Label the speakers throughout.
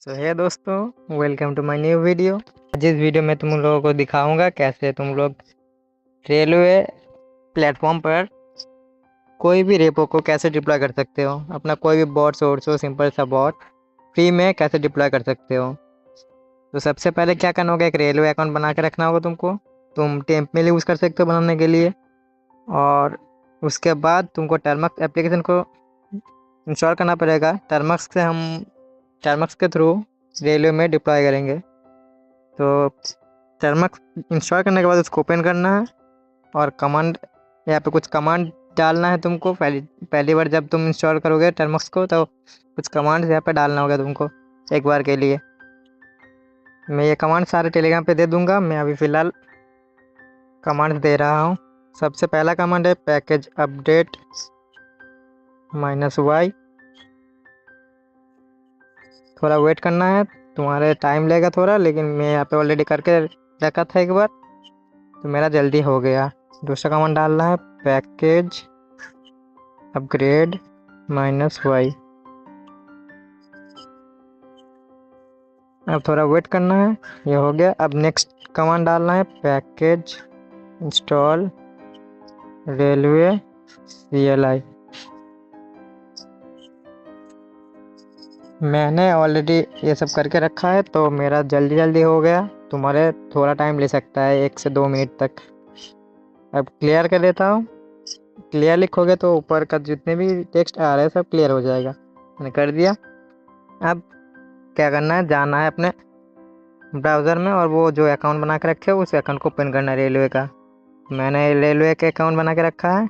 Speaker 1: सो है दोस्तों, welcome to my new video. जिस वीडियो में तुम लोगों को दिखाऊंगा कैसे तुम लोग रेलवे प्लेटफॉर्म पर कोई भी रेपो को कैसे डिप्लॉय कर सकते हो। अपना कोई भी बॉट सोर्स हो, सिंपल सा बॉट फ्री में कैसे डिप्लॉय कर सकते हो। तो सबसे पहले क्या करना होगा, एक रेलवे अकाउंट बना के रखना होगा तुमको। तुम टेम्पमेल यूज़ कर सकते हो बनाने के लिए। और उसके बाद तुमको टर्मक्स एप्लीकेशन को इंस्टॉल करना पड़ेगा। टर्मक्स के थ्रू रेलवे में डिप्लॉय करेंगे। तो टर्मक्स इंस्टॉल करने के बाद उसको ओपन करना है और कमांड, यहाँ पे कुछ कमांड डालना है तुमको। पहली बार जब तुम इंस्टॉल करोगे टर्मक्स को तो कुछ कमांड यहाँ पे डालना होगा तुमको एक बार के लिए। मैं ये कमांड सारे टेलीग्राम पे दे दूंगा। मैं अभी फ़िलहाल कमांड दे रहा हूँ। सबसे पहला कमांड है पैकेज अपडेट -y। थोड़ा वेट करना है, तुम्हारे टाइम लगेगा थोड़ा, लेकिन मैं यहाँ पे ऑलरेडी करके रखा था एक बार तो मेरा जल्दी हो गया। दूसरा कमांड डालना है पैकेज अपग्रेड -y। अब थोड़ा वेट करना है, ये हो गया। अब नेक्स्ट कमांड डालना है पैकेज इंस्टॉल रेलवे CLI। मैंने ऑलरेडी ये सब करके रखा है तो मेरा जल्दी जल्दी हो गया। तुम्हारे थोड़ा टाइम ले सकता है, 1 से 2 मिनट तक। अब क्लियर कर देता हूँ। क्लियर लिखोगे तो ऊपर का जितने भी टेक्स्ट आ रहे हैं सब क्लियर हो जाएगा। मैंने कर दिया। अब क्या करना है, जाना है अपने ब्राउज़र में और वो जो अकाउंट बना के रखे हो उस अकाउंट को ओपन करना है रेलवे का। मैंने रेलवे के अकाउंट बना के रखा है।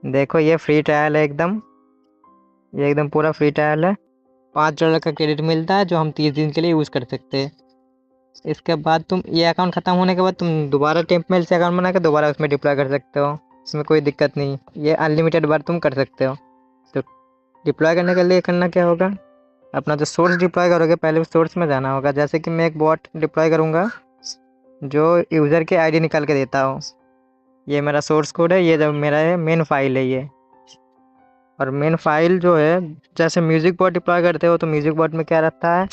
Speaker 1: देखो ये फ्री ट्रायल है एकदम, ये एकदम पूरा फ्री ट्रायल है। $5 का क्रेडिट मिलता है जो हम 30 दिन के लिए यूज़ कर सकते हैं। इसके बाद तुम ये अकाउंट ख़त्म होने के बाद तुम दोबारा टेम्पमेल से अकाउंट बना के दोबारा उसमें डिप्लॉय कर सकते हो। इसमें कोई दिक्कत नहीं, ये अनलिमिटेड बार तुम कर सकते हो। तो डिप्लॉय करने के लिए करना क्या होगा, अपना जो सोर्स डिप्लॉय करोगे पहले उस सोर्स में जाना होगा। जैसे कि मैं एक बॉट डिप्लॉय करूँगा जो यूज़र की आईडी निकाल के देता हो। ये मेरा सोर्स कोड है, ये जो मेरा है मेन फाइल है ये। और मेन फाइल जो है, जैसे म्यूज़िक बॉट डिप्लॉय करते हो तो म्यूज़िक बॉट में क्या रहता है,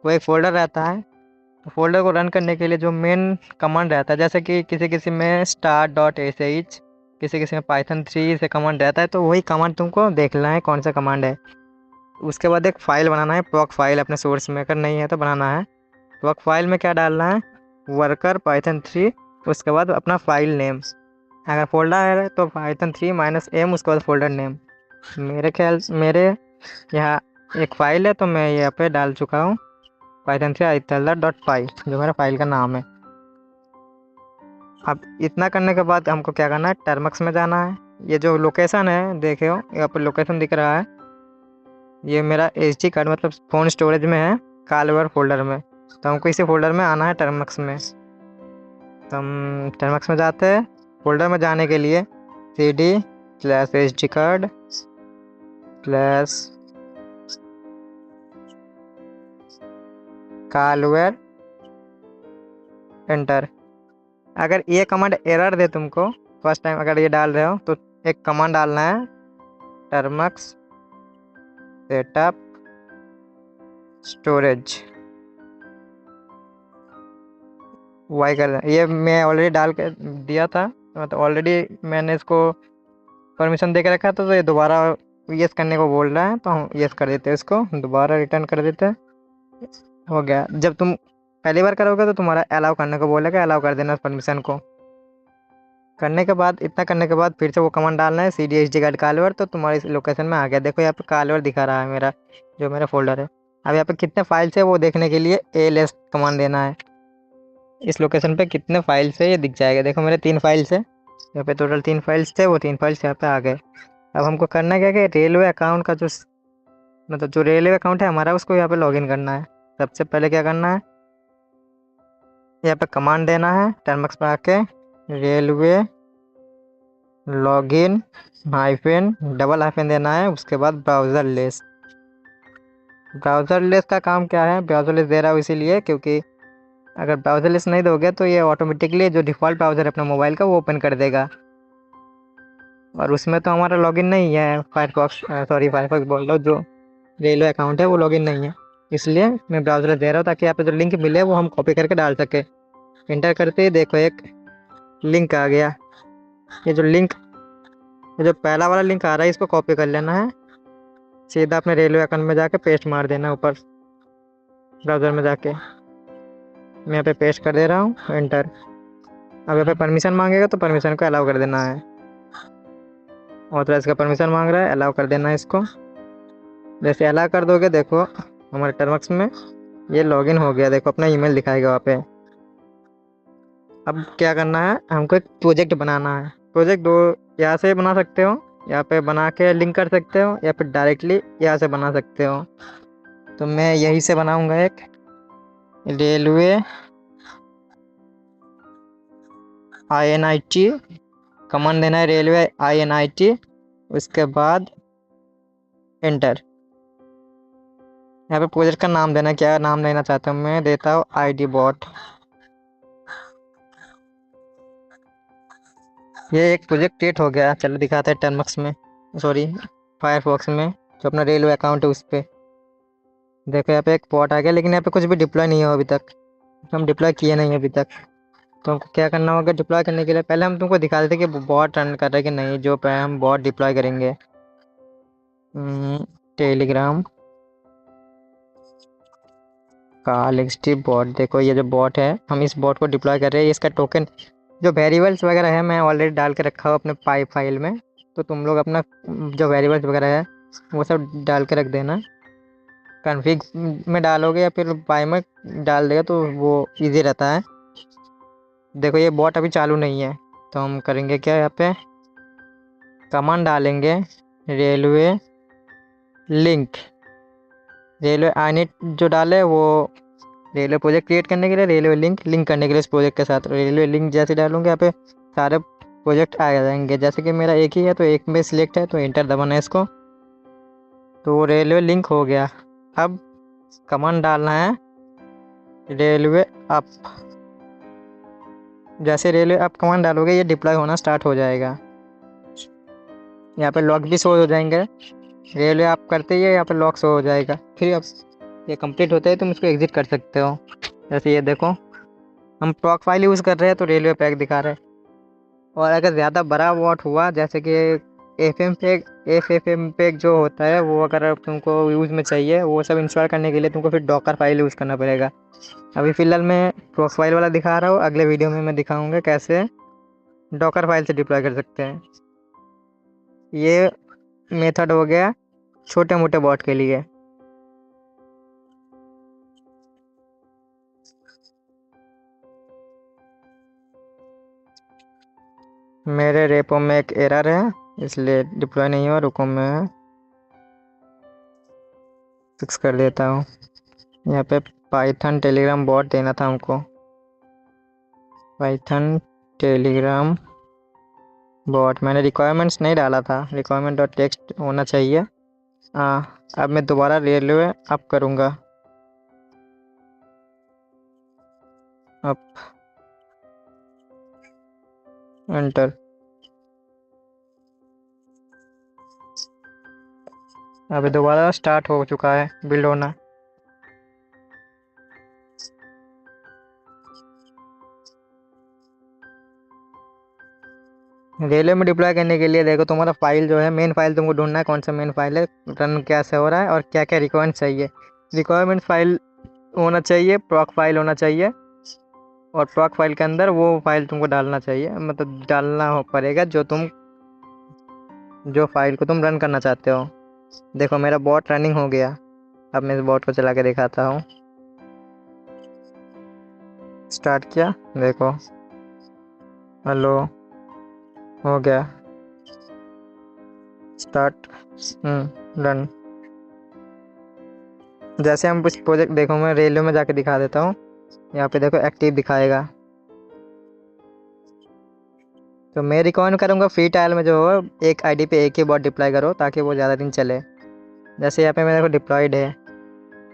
Speaker 1: वो एक फ़ोल्डर रहता है। तो फोल्डर को रन करने के लिए जो मेन कमांड रहता है, जैसे कि किसी किसी में start.sh, किसी किसी में python 3 से कमांड रहता है, तो वही कमांड तुमको देखना है कौन सा कमांड है। उसके बाद एक फ़ाइल बनाना है, proc फाइल अपने सोर्स में, अगर नहीं है तो बनाना है। proc फाइल में क्या डालना है, वर्कर python 3, उसके बाद अपना फाइल नेम। अगर फोल्डर है तो python 3 -m, उसके बाद फोल्डर नेम। मेरे यहाँ एक फ़ाइल है तो मैं यहाँ पे डाल चुका हूँ python3 जो मेरा फाइल का नाम है। अब इतना करने के बाद हमको क्या करना है, टर्मक्स में जाना है। ये जो लोकेशन है देखे हो, यहाँ पर लोकेशन दिख रहा है, ये मेरा SD कार्ड मतलब फ़ोन स्टोरेज में है, कालवर फोल्डर में। तो हमको इसी फोल्डर में आना है टर्मक्स में। तो हम टर्मक्स में जाते हैं। फोल्डर में जाने के लिए CD/SD कार्ड /कालवेयर एंटर। अगर ये कमांड एरर दे तुमको फर्स्ट टाइम अगर ये डाल रहे हो तो एक कमांड डालना है टर्मक्स सेटअप स्टोरेज वाई कर। ये मैं ऑलरेडी डाल के दिया था, मतलब ऑलरेडी मैंने इसको परमिशन दे के रखा था। तो ये दोबारा यस करने को बोल रहा है तो हम यस कर देते हैं, इसको दोबारा रिटर्न कर देते हैं। हो गया। जब तुम पहली बार करोगे तो तुम्हारा अलाउ करने को बोलेगा, अलाउ कर देना परमिशन को। करने के बाद, इतना करने के बाद फिर से वो कमांड डालना है CD/SD कार्ड कालवर। तो तुम्हारे इस लोकेशन में आ गया। देखो यहाँ पे कालवर दिखा रहा है मेरा, जो मेरा फोल्डर है। अब यहाँ पे कितने फाइल्स है वो देखने के लिए ALS कमांड देना है। इस लोकेशन पे कितने फाइल्स है ये दिख जाएगा। देखो मेरे 3 फाइल्स है, यहाँ पे टोटल 3 फाइल्स थे, वो 3 फाइल्स यहाँ पे आ गए। अब हमको करना क्या है कि रेलवे अकाउंट का मतलब जो रेलवे अकाउंट है हमारा, उसको यहाँ पे लॉगिन करना है। सबसे पहले क्या करना है, यहाँ पे कमांड देना है टर्मक्स पे आके, रेलवे लॉगिन -, देना है। उसके बाद ब्राउज़र लेस। ब्राउज़र लेस का काम क्या है, ब्राउज़र लेस दे रहा हूँ इसीलिए क्योंकि अगर ब्राउज़र लेस नहीं दोगे तो ये ऑटोमेटिकली जो डिफ़ॉल्ट ब्राउज़र है अपना मोबाइल का वो ओपन कर देगा। और उसमें तो हमारा लॉगिन नहीं है, फायरफॉक्स बोल रहा हूँ, जो रेलवे अकाउंट है वो लॉगिन नहीं है। इसलिए मैं ब्राउज़र दे रहा हूँ ताकि यहाँ पे जो लिंक मिले वो हम कॉपी करके डाल सके। इंटर करते ही देखो एक लिंक आ गया। ये जो लिंक, ये जो पहला वाला लिंक आ रहा है इसको कॉपी कर लेना है, सीधा अपने रेलवे अकाउंट में जाके पेस्ट मार देना ऊपर ब्राउज़र में जाके। मैं यहाँ पे पेस्ट कर दे रहा हूँ, एंटर। अब यहाँ पे परमिशन मांगेगा तो परमिशन को अलाउ कर देना है। ऑथराइज का परमिशन मांग रहा है, अलाउ कर देना है इसको। जैसे अलाउ कर दोगे देखो हमारे टर्मक्स में ये लॉगिन हो गया, देखो अपना ईमेल दिखाएगा वहाँ पे। अब क्या करना है, हमको एक प्रोजेक्ट बनाना है। प्रोजेक्ट दो यहाँ से बना सकते हो, यहाँ पे बना के लिंक कर सकते हो, या फिर डायरेक्टली यहाँ से बना सकते हो। तो मैं यहीं से बनाऊंगा एक रेलवे INIT, कमांड देना है रेलवे INIT, उसके बाद एंटर। यहाँ पे प्रोजेक्ट का नाम देना, क्या नाम देना चाहता हूँ मैं, देता हूँ ID बॉट। ये एक प्रोजेक्ट क्रिएट हो गया। चलो दिखाते हैं टर्मक्स में, सॉरी फायरफॉक्स में, जो अपना रेलवे अकाउंट है उस पर। देखो यहाँ पे एक बॉट आ गया, लेकिन यहाँ पे कुछ भी डिप्लॉय नहीं हो अभी तक, हम डिप्लॉय किए नहीं अभी तक। तो हमको क्या करना होगा, डिप्लॉय करने के लिए पहले हम तुमको दिखा देते कि बॉट रन कर रहा है कि नहीं। जो पे हम बॉट डिप्लॉय करेंगे, टेलीग्राम कालिक्सटी बॉट। देखो ये जो बॉट है, हम इस बॉट को डिप्लॉय कर रहे हैं। इसका टोकन जो वेरिएबल्स वगैरह है मैं ऑलरेडी डाल के रखा हूँ अपने पाई फाइल में, तो तुम लोग अपना जो वेरिएबल्स वगैरह है वो सब डाल के रख देना। कॉन्फ़िग में डालोगे या फिर पाई में डाल देगा तो वो इजी रहता है। देखो ये बॉट अभी चालू नहीं है, तो हम करेंगे क्या, यहाँ पे कमांड डालेंगे रेलवे लिंक। रेलवे INIT जो डाले वो रेलवे प्रोजेक्ट क्रिएट करने के लिए, रेलवे लिंक करने के लिए इस प्रोजेक्ट के साथ। रेलवे लिंक जैसे डालूंगे यहाँ पे सारे प्रोजेक्ट आ जाएंगे। जैसे कि मेरा एक ही है तो एक में सिलेक्ट है, तो एंटर दबाना है इसको, तो रेलवे लिंक हो गया। अब कमांड डालना है रेलवे अप। जैसे रेलवे अप कमांड डालोगे ये डिप्लॉय होना स्टार्ट हो जाएगा। यहाँ पे लॉग भी शो हो जाएंगे, रेलवे आप करते ही यहाँ पे लॉक शो हो जाएगा। फिर अब ये कंप्लीट होता है तुम इसको एग्जिट कर सकते हो। जैसे ये देखो हम प्रॉक फाइल यूज़ कर रहे हैं तो रेलवे पैक दिखा रहा है। और अगर ज़्यादा बड़ा वॉट हुआ, जैसे कि FFmpeg जो होता है वो अगर तुमको यूज़ में चाहिए, वो सब इंस्टॉल करने के लिए तुमको फिर डॉकर फाइल यूज़ करना पड़ेगा। अभी फ़िलहाल मैं प्रॉक फाइल वाला दिखा रहा हूँ, अगले वीडियो में मैं दिखाऊँगा कैसे डॉकर फाइल से डिप्लॉय कर सकते हैं। ये मेथड हो गया छोटे मोटे बॉट के लिए। मेरे रेपो में एक एरर है इसलिए डिप्लॉय नहीं हुआ, रुको मैं फिक्स कर देता हूँ। यहाँ पे पाइथन टेलीग्राम बॉट देना था हमको, पाइथन टेलीग्राम बॉट। मैंने रिक्वायरमेंट्स नहीं डाला था, रिक्वायरमेंट डॉट टेक्स्ट होना चाहिए। अब मैं दोबारा रेलवे अप करूँगा, अप एंटर। अभी दोबारा स्टार्ट हो चुका है बिल्ड होना। रेलवे में डिप्लॉय करने के लिए देखो तुम्हारा फाइल जो है, मेन फाइल तुमको ढूंढना है, कौन सा मेन फाइल है, रन कैसे हो रहा है और क्या क्या रिक्वायरमेंट चाहिए। रिक्वायरमेंट फाइल होना चाहिए, प्रॉक फाइल होना चाहिए, और प्रॉक फाइल के अंदर वो फाइल तुमको डालना चाहिए, मतलब डालना हो पड़ेगा जो फाइल को तुम रन करना चाहते हो। देखो मेरा बॉट रनिंग हो गया। अब मैं इस बॉट को चला के दिखाता हूँ। स्टार्ट किया, देखो हेलो हो गया स्टार्ट, रन। जैसे हम कुछ प्रोजेक्ट, देखो मैं रेलवे में जाके दिखा देता हूँ। यहाँ पे देखो एक्टिव दिखाएगा, तो मैं रिकमेंड करूँगा फ्री ट्रायल में जो हो एक आईडी पे एक ही बॉट डिप्लॉय करो ताकि वो ज़्यादा दिन चले। जैसे यहाँ पे मेरे को डिप्लॉयड है।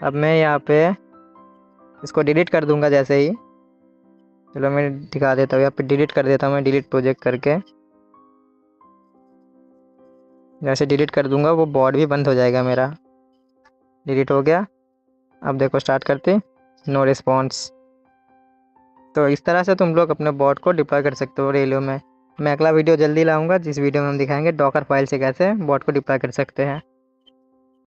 Speaker 1: अब मैं यहाँ पे इसको डिलीट कर दूंगा जैसे ही। चलो मैं दिखा देता हूँ, यहाँ पे डिलीट कर देता हूँ मैं, डिलीट प्रोजेक्ट करके। जैसे डिलीट कर दूंगा वो बॉट भी बंद हो जाएगा मेरा। डिलीट हो गया। अब देखो स्टार्ट करते, नो रिस्पॉन्स। तो इस तरह से तुम लोग अपने बॉट को डिप्लॉय कर सकते हो रेलियो में। मैं अगला वीडियो जल्दी लाऊंगा जिस वीडियो में हम दिखाएंगे डॉकर फाइल से कैसे बॉट को डिप्लॉय कर सकते हैं।